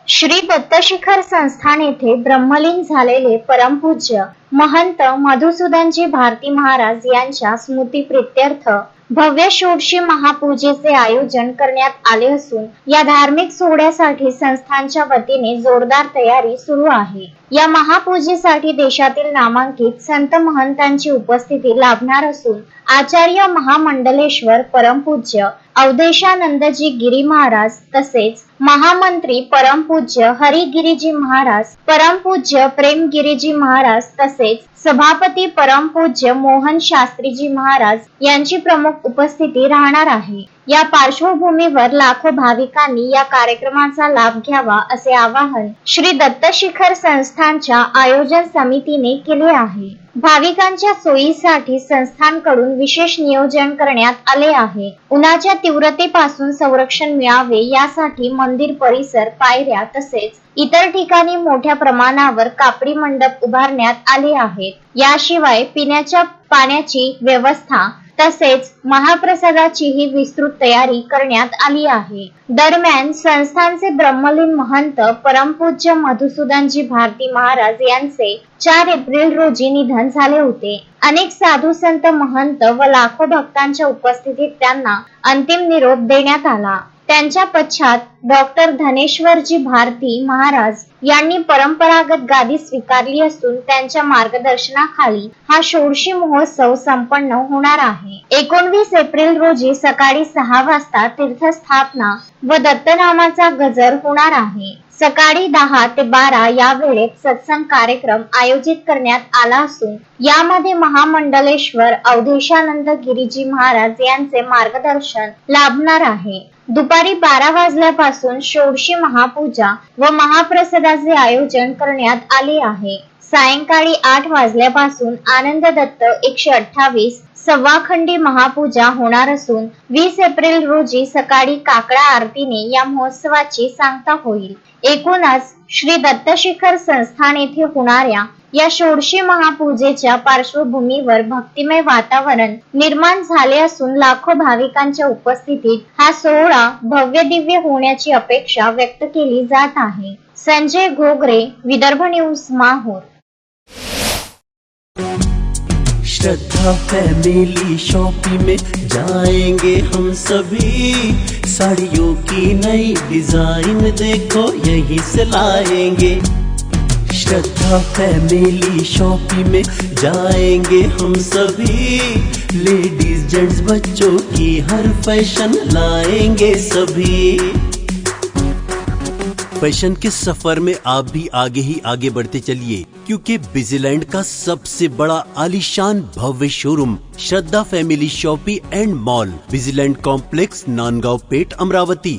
श्री दत्तशिखर संस्थान येथे ब्रह्मलीन झालेले परमपूज्य महंत मधुसूदनजी भारती महाराज यांच्या स्मृतिप्रीत्यर्थ भव्य षोडशी महापूजेचे आयोजन करण्यात आले असून या धार्मिक सोहळ्यासाठी संस्थानच्या वतीने जोरदार तयारी सुरू आहे। या महापूजेसाठी देशातील नामांकित संत महंतांची उपस्थिती लाभणार असून आचार्य महामंडलेश्वर परमपूज्य अवधेशानंदजी गिरी महाराज तसेच महामंत्री परमपूज्य हरिगिरीजी महाराज, परमपूज्य प्रेमगिरीजी महाराज तसेच सभापती परमपूज्य मोहन शास्त्रीजी महाराज यांची प्रमुख उपस्थिती राहणार आहे। या पार्श्वभूमीवर लाखो भाविकांनी या कार्यक्रमाचा लाभ घ्यावा असे आवाहन श्री दत्तशिखर संस्थानच्या आयोजन समितीने केले आहे। भाविकांच्या सोयीसाठी संस्थानकडून विशेष नियोजन करण्यात आले आहे। उन्हाच्या तीव्रतेपासून संरक्षण मिळावे यासाठी मंदिर परिसर, पायऱ्या तसेच इतर ठिकाणी मोठ्या प्रमाणावर कापडी मंडप उभारण्यात आले आहेत। याशिवाय पिण्याच्या पाण्याची व्यवस्था तसेच महाप्रसादाचीही विस्तृत तयारी करण्यात आली आहे। दरम्यान संस्थानचे ब्रह्मलीन महंत परमपूज्य मधुसूदनजी भारती महाराज यांचे 4 एप्रिल रोजी निधन झाले होते। अनेक साधू संत महंत व लाखो भक्तांच्या उपस्थितीत त्यांना अंतिम निरोप देण्यात आला। त्यांच्या पश्चात डॉक्टर धनेश्वरजी भारती महाराज यांनी परंपरागत गादी स्वीकारली असून त्यांच्या मार्गदर्शनाखाली हा षोडशी महोत्सव संपन्न होणार आहे। 19 एप्रिल रोजी सकाळी 6 वाजता तीर्थस्थापना व दत्तनामाचा गजर होणार आहे। सकाळी 10 ते 12 या वेळेत सत्संग कार्यक्रम आयोजित करण्यात आला असून यामध्ये महामंडलेश्वर अवधेशानंद गिरीजी महाराज यांचे मार्गदर्शन लाभणार आहे। दुपारी 12 वाजल्यापासून षोडशी महापूजा व महाप्रसादाचे आयोजन करण्यात आले आहे। सायंकाळी 8 वाजल्यापासून आनंद दत्त 128 सव्वाखंडी महापूजा होणार असून 20 एप्रिल रोजी सकाळी काकडा आरतीने या महोत्सवाची सांगता होईल। एकूणच श्री दत्तशिखर संस्थान येथे होणाऱ्या या षोडशी महापूजेच्या पार्श्वभूमीवर भक्तिमय वातावरण निर्माण झाले असून लाखो भाविकांच्या उपस्थितीत हा सोहळा भव्य दिव्य होण्याची अपेक्षा व्यक्त केली जात आहे। संजय घोगरे, विदर्भ न्यूज, माहूर। श्रद्धा फैमिली शॉपिंग में जाएंगे हम सभी, साड़ियों की नई डिजाइन देखो यहीं से लाएंगे। श्रद्धा फैमिली शॉपिंग में जाएंगे हम सभी, लेडीज जेंट्स बच्चों की हर फैशन लाएंगे सभी। फैशन के सफर में आप भी आगे ही आगे बढ़ते चलिए, क्योंकि बिजीलैंड का सबसे बड़ा आलीशान भव्य showroom Shraddha family shopping and mall, Busyland complex, Nandgaon Peth, Amravati.